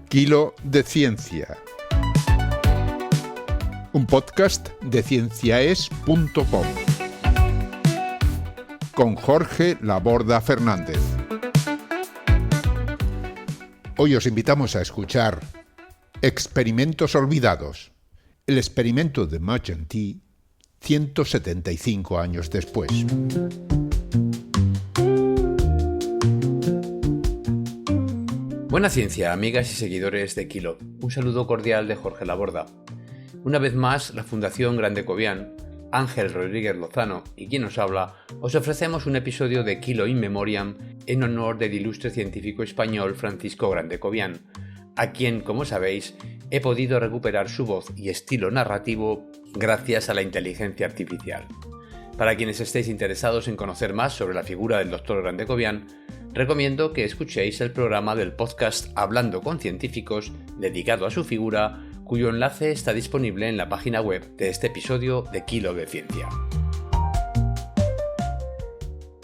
Kilo de Ciencia, un podcast de cienciaes.com con Jorge Laborda Fernández. Hoy os invitamos a escuchar Experimentos Olvidados, el experimento de Magendie 175 años después. Buena ciencia, amigas y seguidores de Kilo. Un saludo cordial de Jorge Laborda. Una vez más, la Fundación Grandecovian, Ángel Rodríguez Lozano y quien nos habla, os ofrecemos un episodio de Kilo in Memoriam en honor del ilustre científico español Francisco Grandecovian, a quien, como sabéis, he podido recuperar su voz y estilo narrativo gracias a la inteligencia artificial. Para quienes estéis interesados en conocer más sobre la figura del Dr. Grandecovian, recomiendo que escuchéis el programa del podcast Hablando con Científicos dedicado a su figura, cuyo enlace está disponible en la página web de este episodio de Kilo de Ciencia.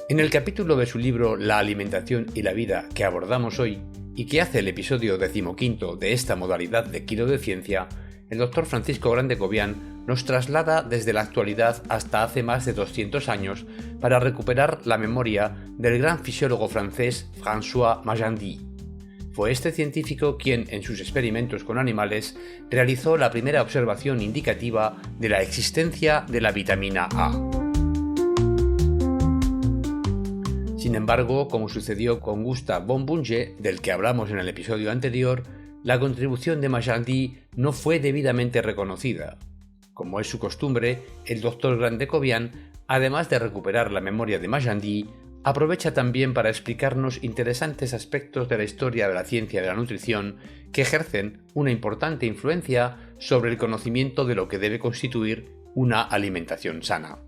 En el capítulo de su libro La alimentación y la vida que abordamos hoy, y que hace el episodio 15 de esta modalidad de Kilo de Ciencia, el Dr. Francisco Grandecovian nos traslada desde la actualidad hasta hace más de 200 años para recuperar la memoria del gran fisiólogo francés François Magendie. Fue este científico quien, en sus experimentos con animales, realizó la primera observación indicativa de la existencia de la vitamina A. Sin embargo, como sucedió con Gustave von Bunge, del que hablamos en el episodio anterior, la contribución de Magendie no fue debidamente reconocida. Como es su costumbre, el Dr. Grandecovian, además de recuperar la memoria de Magendie, aprovecha también para explicarnos interesantes aspectos de la historia de la ciencia de la nutrición que ejercen una importante influencia sobre el conocimiento de lo que debe constituir una alimentación sana.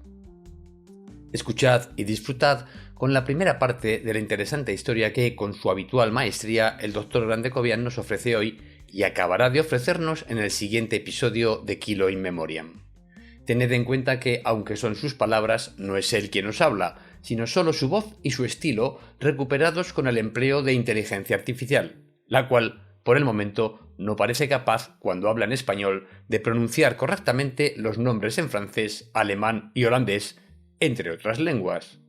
Escuchad y disfrutad con la primera parte de la interesante historia que, con su habitual maestría, el Dr. Grandecovian nos ofrece hoy y acabará de ofrecernos en el siguiente episodio de Kilo in Memoriam. Tened en cuenta que, aunque son sus palabras, no es él quien nos habla, sino solo su voz y su estilo recuperados con el empleo de inteligencia artificial, la cual, por el momento, no parece capaz, cuando habla en español, de pronunciar correctamente los nombres en francés, alemán y holandés, entre otras lenguas.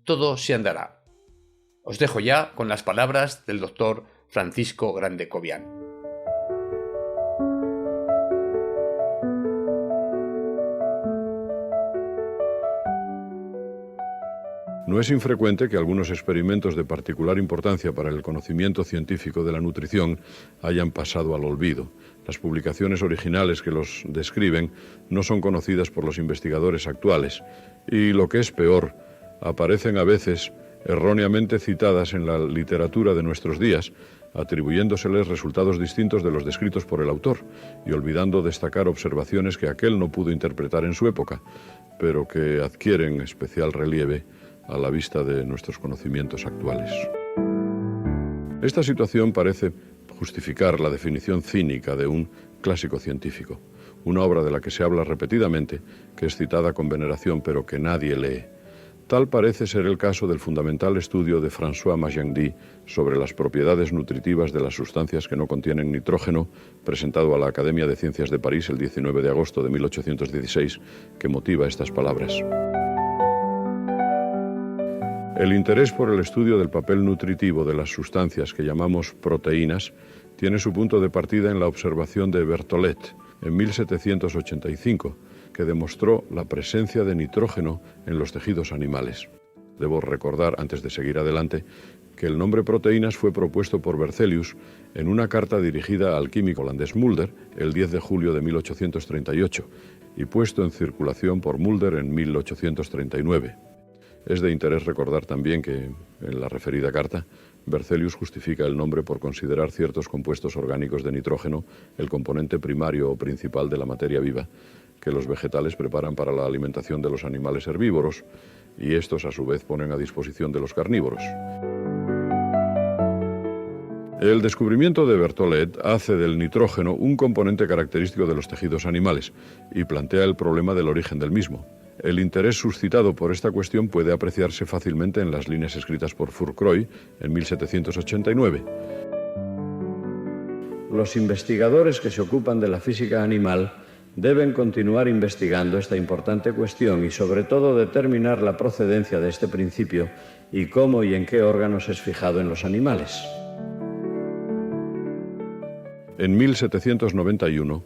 Todo se andará. Os dejo ya con las palabras del Dr. Francisco Grandecovian. No es infrecuente que algunos experimentos de particular importancia para el conocimiento científico de la nutrición hayan pasado al olvido. Las publicaciones originales que los describen no son conocidas por los investigadores actuales y, lo que es peor, aparecen a veces erróneamente citadas en la literatura de nuestros días, atribuyéndoseles resultados distintos de los descritos por el autor y olvidando destacar observaciones que aquel no pudo interpretar en su época, pero que adquieren especial relieve a la vista de nuestros conocimientos actuales. Esta situación parece justificar la definición cínica de un clásico científico, una obra de la que se habla repetidamente, que es citada con veneración pero que nadie lee. Tal parece ser el caso del fundamental estudio de François Magendie sobre las propiedades nutritivas de las sustancias que no contienen nitrógeno, presentado a la Academia de Ciencias de París el 19 de agosto de 1816, que motiva estas palabras. El interés por el estudio del papel nutritivo de las sustancias que llamamos proteínas tiene su punto de partida en la observación de Berthollet en 1785, que demostró la presencia de nitrógeno en los tejidos animales. Debo recordar, antes de seguir adelante, que el nombre proteínas fue propuesto por Berzelius en una carta dirigida al químico holandés Mulder el 10 de julio de 1838 y puesto en circulación por Mulder en 1839. Es de interés recordar también que, en la referida carta, Berzelius justifica el nombre por considerar ciertos compuestos orgánicos de nitrógeno el componente primario o principal de la materia viva que los vegetales preparan para la alimentación de los animales herbívoros y estos a su vez ponen a disposición de los carnívoros. El descubrimiento de Berthollet hace del nitrógeno un componente característico de los tejidos animales y plantea el problema del origen del mismo. El interés suscitado por esta cuestión puede apreciarse fácilmente en las líneas escritas por Fourcroy en 1789. los investigadores que se ocupan de la física animal deben continuar investigando esta importante cuestión y sobre todo determinar la procedencia de este principio y cómo y en qué órganos es fijado en los animales. En 1791,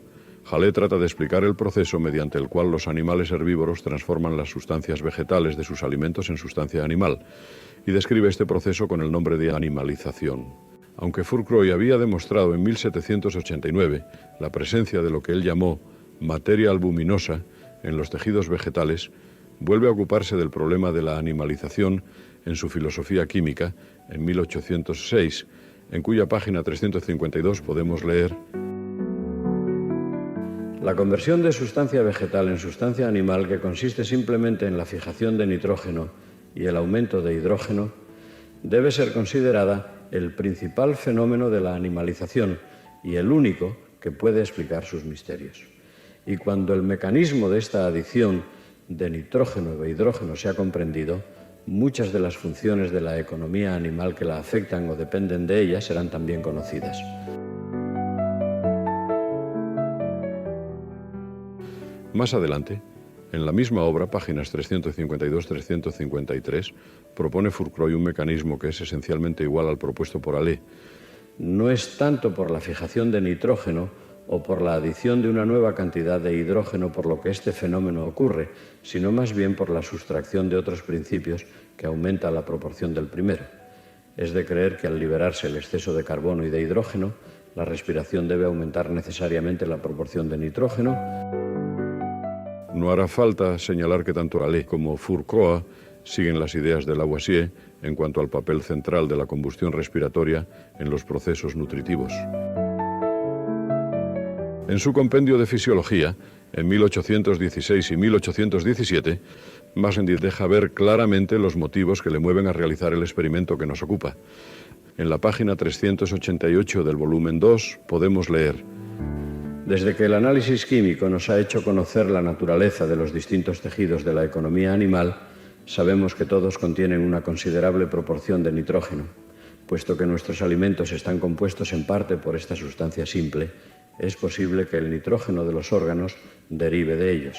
Hallé trata de explicar el proceso mediante el cual los animales herbívoros transforman las sustancias vegetales de sus alimentos en sustancia animal y describe este proceso con el nombre de animalización. Aunque Fourcroy había demostrado en 1789 la presencia de lo que él llamó materia albuminosa en los tejidos vegetales, vuelve a ocuparse del problema de la animalización en su filosofía química en 1806, en cuya página 352 podemos leer: la conversión de sustancia vegetal en sustancia animal, que consiste simplemente en la fijación de nitrógeno y el aumento de hidrógeno, debe ser considerada el principal fenómeno de la animalización y el único que puede explicar sus misterios. Y cuando el mecanismo de esta adición de nitrógeno e hidrógeno se ha comprendido, muchas de las funciones de la economía animal que la afectan o dependen de ella serán también conocidas. Más adelante, en la misma obra, páginas 352-353, propone Fourcroy un mecanismo que es esencialmente igual al propuesto por Hallé. No es tanto por la fijación de nitrógeno o por la adición de una nueva cantidad de hidrógeno por lo que este fenómeno ocurre, sino más bien por la sustracción de otros principios que aumenta la proporción del primero. Es de creer que al liberarse el exceso de carbono y de hidrógeno, la respiración debe aumentar necesariamente la proporción de nitrógeno. No hará falta señalar que tanto Hallé como Fourcroy siguen las ideas de Lavoisier en cuanto al papel central de la combustión respiratoria en los procesos nutritivos. En su compendio de fisiología, en 1816 y 1817, Magendie deja ver claramente los motivos que le mueven a realizar el experimento que nos ocupa. En la página 388 del volumen 2 podemos leer: desde que el análisis químico nos ha hecho conocer la naturaleza de los distintos tejidos de la economía animal, sabemos que todos contienen una considerable proporción de nitrógeno. Puesto que nuestros alimentos están compuestos en parte por esta sustancia simple, es posible que el nitrógeno de los órganos derive de ellos.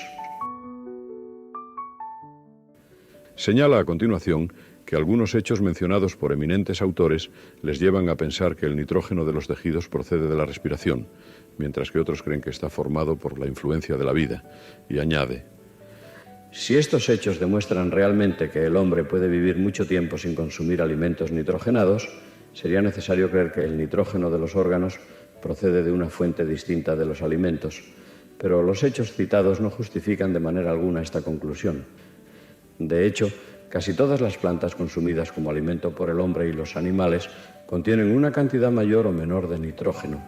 Señala a continuación que algunos hechos mencionados por eminentes autores les llevan a pensar que el nitrógeno de los tejidos procede de la respiración, mientras que otros creen que está formado por la influencia de la vida, y añade: si estos hechos demuestran realmente que el hombre puede vivir mucho tiempo sin consumir alimentos nitrogenados, sería necesario creer que el nitrógeno de los órganos procede de una fuente distinta de los alimentos, pero los hechos citados no justifican de manera alguna esta conclusión. De hecho, casi todas las plantas consumidas como alimento por el hombre y los animales contienen una cantidad mayor o menor de nitrógeno.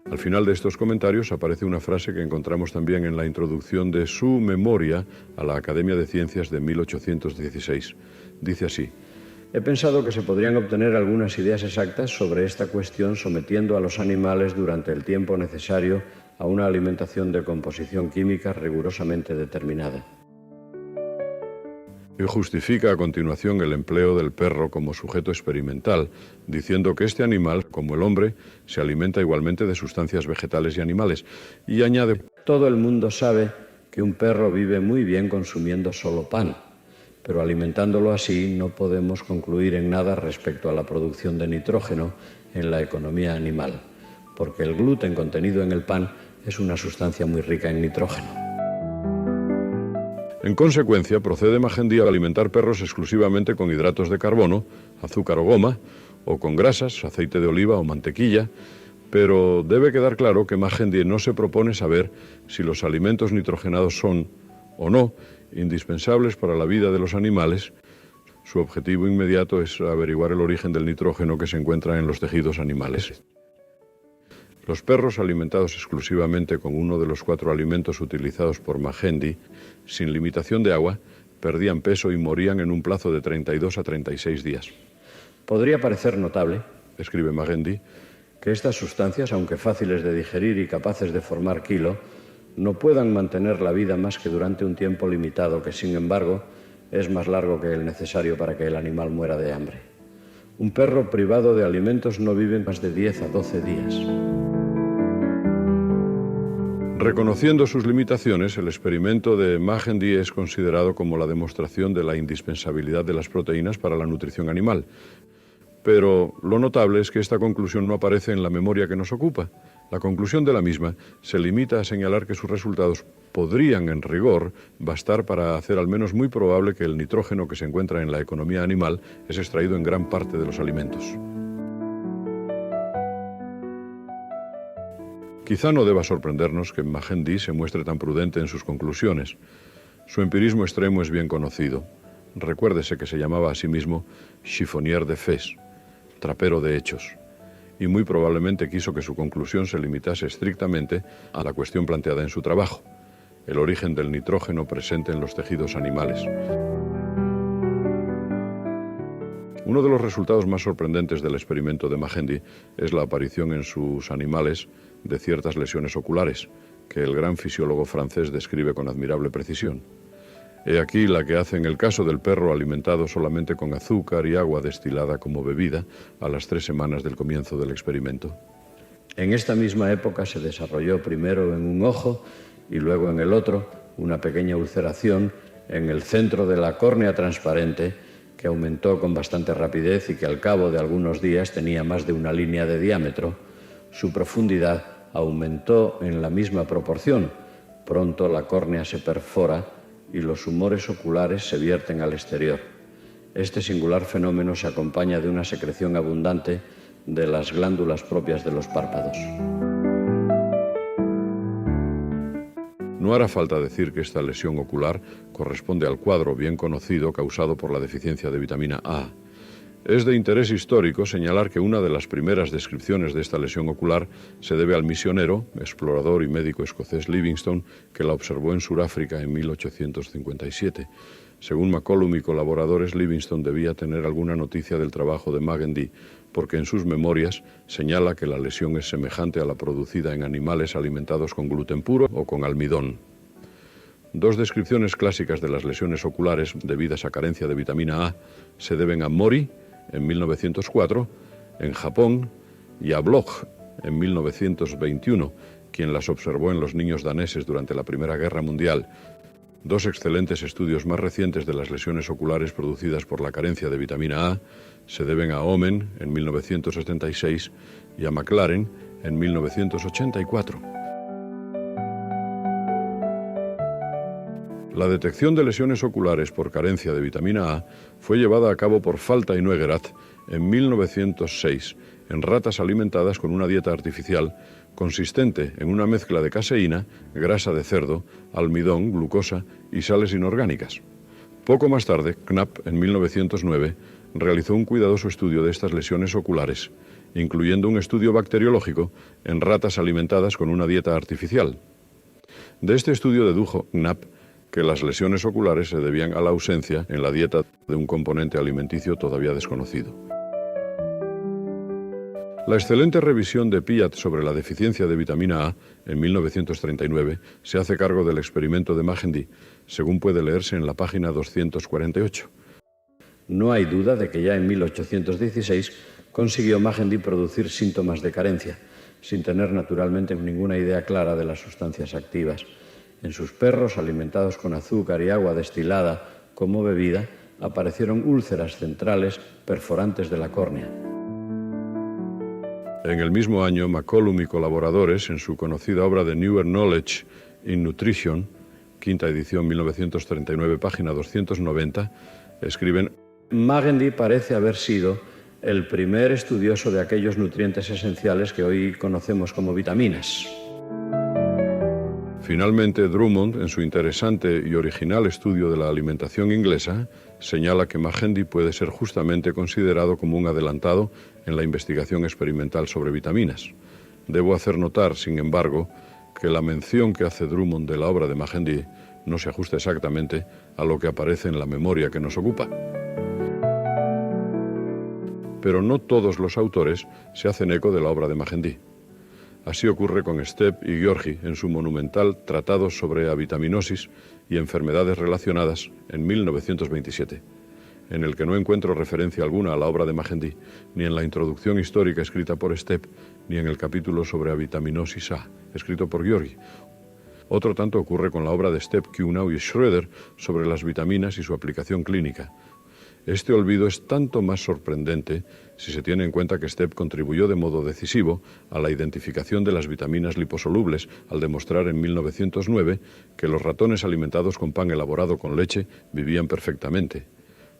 Al final de estos comentarios aparece una frase que encontramos también en la introducción de su memoria a la Academia de Ciencias de 1816. Dice así: he pensado que se podrían obtener algunas ideas exactas sobre esta cuestión sometiendo a los animales durante el tiempo necesario a una alimentación de composición química rigurosamente determinada. Y justifica a continuación el empleo del perro como sujeto experimental, diciendo que este animal, como el hombre, se alimenta igualmente de sustancias vegetales y animales. Y añade: todo el mundo sabe que un perro vive muy bien consumiendo solo pan, pero alimentándolo así no podemos concluir en nada respecto a la producción de nitrógeno en la economía animal, porque el gluten contenido en el pan es una sustancia muy rica en nitrógeno. En consecuencia, procede Magendie a alimentar perros exclusivamente con hidratos de carbono, azúcar o goma, o con grasas, aceite de oliva o mantequilla, pero debe quedar claro que Magendie no se propone saber si los alimentos nitrogenados son, o no, indispensables para la vida de los animales. Su objetivo inmediato es averiguar el origen del nitrógeno que se encuentra en los tejidos animales. Los perros alimentados exclusivamente con uno de los 4 alimentos utilizados por Magendie, sin limitación de agua, perdían peso y morían en un plazo de 32 a 36 días. Podría parecer notable, escribe Magendie, que estas sustancias, aunque fáciles de digerir y capaces de formar kilo, no puedan mantener la vida más que durante un tiempo limitado que, sin embargo, es más largo que el necesario para que el animal muera de hambre. Un perro privado de alimentos no vive más de 10 a 12 días. Reconociendo sus limitaciones, el experimento de Magendie es considerado como la demostración de la indispensabilidad de las proteínas para la nutrición animal. Pero lo notable es que esta conclusión no aparece en la memoria que nos ocupa. La conclusión de la misma se limita a señalar que sus resultados podrían, en rigor, bastar para hacer al menos muy probable que el nitrógeno que se encuentra en la economía animal es extraído en gran parte de los alimentos. Quizá no deba sorprendernos que Magendie se muestre tan prudente en sus conclusiones. Su empirismo extremo es bien conocido. Recuérdese que se llamaba a sí mismo chiffonier de faits, trapero de hechos, y muy probablemente quiso que su conclusión se limitase estrictamente a la cuestión planteada en su trabajo, el origen del nitrógeno presente en los tejidos animales. Uno de los resultados más sorprendentes del experimento de Magendie es la aparición en sus animales de ciertas lesiones oculares, que el gran fisiólogo francés describe con admirable precisión. He aquí la que hace en el caso del perro alimentado solamente con azúcar y agua destilada como bebida a las 3 semanas del comienzo del experimento. En esta misma época se desarrolló primero en un ojo y luego en el otro una pequeña ulceración en el centro de la córnea transparente que aumentó con bastante rapidez y que al cabo de algunos días tenía más de 1 línea de diámetro. Su profundidad aumentó en la misma proporción. Pronto la córnea se perfora y los humores oculares se vierten al exterior. Este singular fenómeno se acompaña de una secreción abundante de las glándulas propias de los párpados. No hará falta decir que esta lesión ocular corresponde al cuadro bien conocido causado por la deficiencia de vitamina A. Es de interés histórico señalar que una de las primeras descripciones de esta lesión ocular se debe al misionero, explorador y médico escocés Livingstone, que la observó en Sudáfrica en 1857. Según McCollum y colaboradores, Livingstone debía tener alguna noticia del trabajo de Magendie, porque en sus memorias señala que la lesión es semejante a la producida en animales alimentados con gluten puro o con almidón. 2 descripciones clásicas de las lesiones oculares debidas a carencia de vitamina A se deben a Mori, en 1904, en Japón, y a Bloch, en 1921, quien las observó en los niños daneses durante la Primera Guerra Mundial. 2 excelentes estudios más recientes de las lesiones oculares producidas por la carencia de vitamina A se deben a Omen, en 1976, y a McLaren, en 1984. La detección de lesiones oculares por carencia de vitamina A fue llevada a cabo por Falta y Noegerat en 1906 en ratas alimentadas con una dieta artificial consistente en una mezcla de caseína, grasa de cerdo, almidón, glucosa y sales inorgánicas. Poco más tarde, Knapp, en 1909, realizó un cuidadoso estudio de estas lesiones oculares, incluyendo un estudio bacteriológico en ratas alimentadas con una dieta artificial. De este estudio dedujo Knapp que las lesiones oculares se debían a la ausencia en la dieta de un componente alimenticio todavía desconocido. La excelente revisión de Piat sobre la deficiencia de vitamina A en 1939 se hace cargo del experimento de Magendie, según puede leerse en la página 248. No hay duda de que ya en 1816 consiguió Magendie producir síntomas de carencia, sin tener naturalmente ninguna idea clara de las sustancias activas. En sus perros, alimentados con azúcar y agua destilada como bebida, aparecieron úlceras centrales perforantes de la córnea. En el mismo año, McCollum y colaboradores, en su conocida obra de Newer Knowledge in Nutrition, quinta edición 1939, página 290, escriben: Magendie parece haber sido el primer estudioso de aquellos nutrientes esenciales que hoy conocemos como vitaminas. Finalmente, Drummond, en su interesante y original estudio de la alimentación inglesa, señala que Magendie puede ser justamente considerado como un adelantado en la investigación experimental sobre vitaminas. Debo hacer notar, sin embargo, que la mención que hace Drummond de la obra de Magendie no se ajusta exactamente a lo que aparece en la memoria que nos ocupa. Pero no todos los autores se hacen eco de la obra de Magendie. Así ocurre con Stepp y Georgi en su monumental Tratado sobre avitaminosis y enfermedades relacionadas en 1927. en el que no encuentro referencia alguna a la obra de Magendie, ni en la introducción histórica escrita por Stepp, ni en el capítulo sobre avitaminosis A, escrito por György. Otro tanto ocurre con la obra de Stepp, Kuhnau y Schröder sobre las vitaminas y su aplicación clínica. Este olvido es tanto más sorprendente si se tiene en cuenta que Stepp contribuyó de modo decisivo a la identificación de las vitaminas liposolubles al demostrar en 1909 que los ratones alimentados con pan elaborado con leche vivían perfectamente.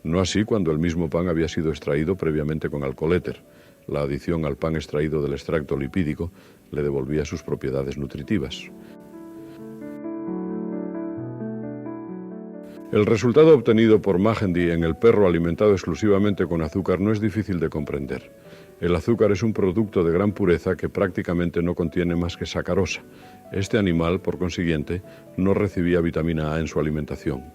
No así cuando el mismo pan había sido extraído previamente con alcohol éter. La adición al pan extraído del extracto lipídico le devolvía sus propiedades nutritivas. El resultado obtenido por Magendie en el perro alimentado exclusivamente con azúcar no es difícil de comprender. El azúcar es un producto de gran pureza que prácticamente no contiene más que sacarosa. Este animal, por consiguiente, no recibía vitamina A en su alimentación.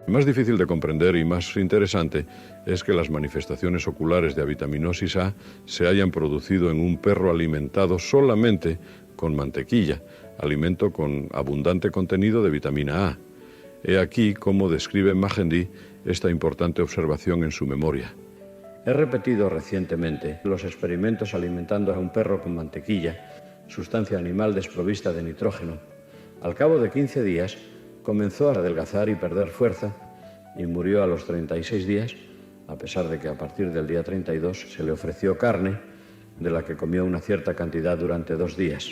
Más difícil de comprender y más interesante es que las manifestaciones oculares de avitaminosis A se hayan producido en un perro alimentado solamente con mantequilla, alimento con abundante contenido de vitamina A. He aquí cómo describe Magendie esta importante observación en su memoria. He repetido recientemente los experimentos alimentando a un perro con mantequilla, sustancia animal desprovista de nitrógeno. Al cabo de 15 días comenzó a adelgazar y perder fuerza y murió a los 36 días, a pesar de que a partir del día 32 se le ofreció carne, de la que comió una cierta cantidad durante 2 días.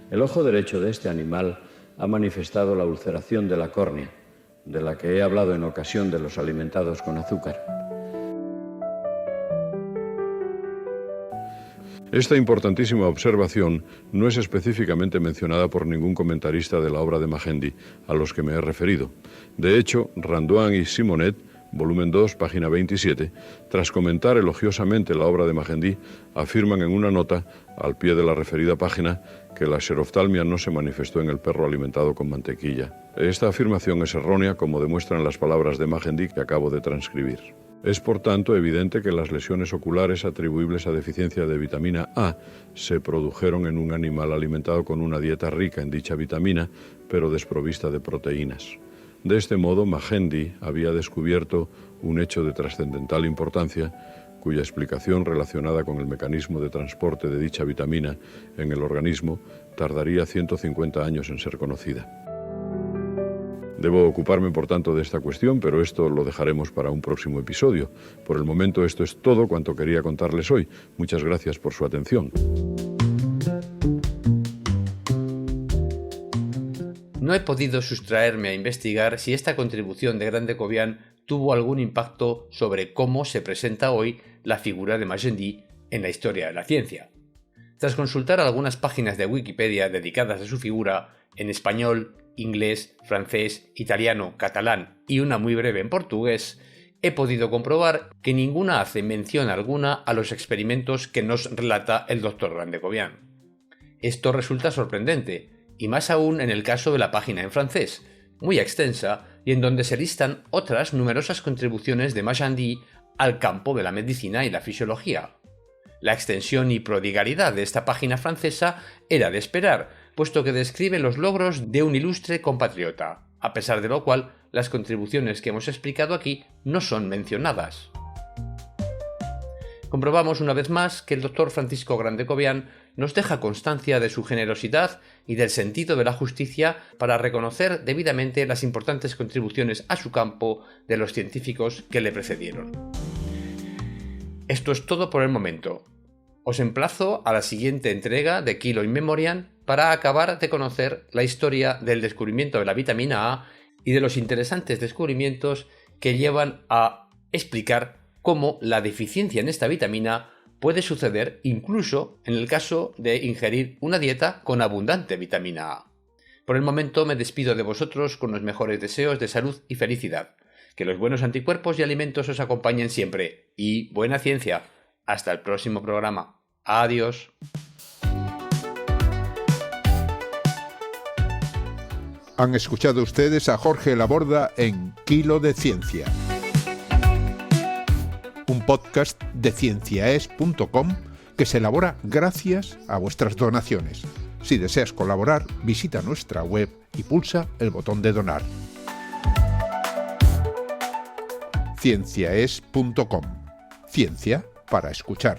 El ojo derecho de este animal ha manifestado la ulceración de la córnea, de la que he hablado en ocasión de los alimentados con azúcar. Esta importantísima observación no es específicamente mencionada por ningún comentarista de la obra de Magendie a los que me he referido. De hecho, Randoin y Simonet, volumen 2, página 27, tras comentar elogiosamente la obra de Magendie, afirman en una nota, al pie de la referida página, que la xeroftalmia no se manifestó en el perro alimentado con mantequilla. Esta afirmación es errónea, como demuestran las palabras de Magendie que acabo de transcribir. Es, por tanto, evidente que las lesiones oculares atribuibles a deficiencia de vitamina A se produjeron en un animal alimentado con una dieta rica en dicha vitamina, pero desprovista de proteínas. De este modo, Magendie había descubierto un hecho de trascendental importancia, cuya explicación relacionada con el mecanismo de transporte de dicha vitamina en el organismo tardaría 150 años en ser conocida. Debo ocuparme, por tanto, de esta cuestión, pero esto lo dejaremos para un próximo episodio. Por el momento, esto es todo cuanto quería contarles hoy. Muchas gracias por su atención. No he podido sustraerme a investigar si esta contribución de Grande-Covian tuvo algún impacto sobre cómo se presenta hoy la figura de Magendie en la historia de la ciencia. Tras consultar algunas páginas de Wikipedia dedicadas a su figura en español, inglés, francés, italiano, catalán y una muy breve en portugués, he podido comprobar que ninguna hace mención alguna a los experimentos que nos relata el Dr. Grande-Covian. Esto resulta sorprendente, y más aún en el caso de la página en francés, muy extensa y en donde se listan otras numerosas contribuciones de Magendie al campo de la medicina y la fisiología. La extensión y prodigalidad de esta página francesa era de esperar, puesto que describe los logros de un ilustre compatriota, a pesar de lo cual las contribuciones que hemos explicado aquí no son mencionadas. Comprobamos una vez más que el Dr. Francisco Grande-Covian nos deja constancia de su generosidad y del sentido de la justicia para reconocer debidamente las importantes contribuciones a su campo de los científicos que le precedieron. Esto es todo por el momento. Os emplazo a la siguiente entrega de Kilo in Memoriam para acabar de conocer la historia del descubrimiento de la vitamina A y de los interesantes descubrimientos que llevan a explicar cómo la deficiencia en esta vitamina puede suceder incluso en el caso de ingerir una dieta con abundante vitamina A. Por el momento me despido de vosotros con los mejores deseos de salud y felicidad. Que los buenos anticuerpos y alimentos os acompañen siempre. Y buena ciencia. Hasta el próximo programa. Adiós. Han escuchado ustedes a Jorge Laborda en Kilo de Ciencia, un podcast de cienciaes.com que se elabora gracias a vuestras donaciones. Si deseas colaborar, visita nuestra web y pulsa el botón de donar. cienciaes.com. Ciencia para escuchar.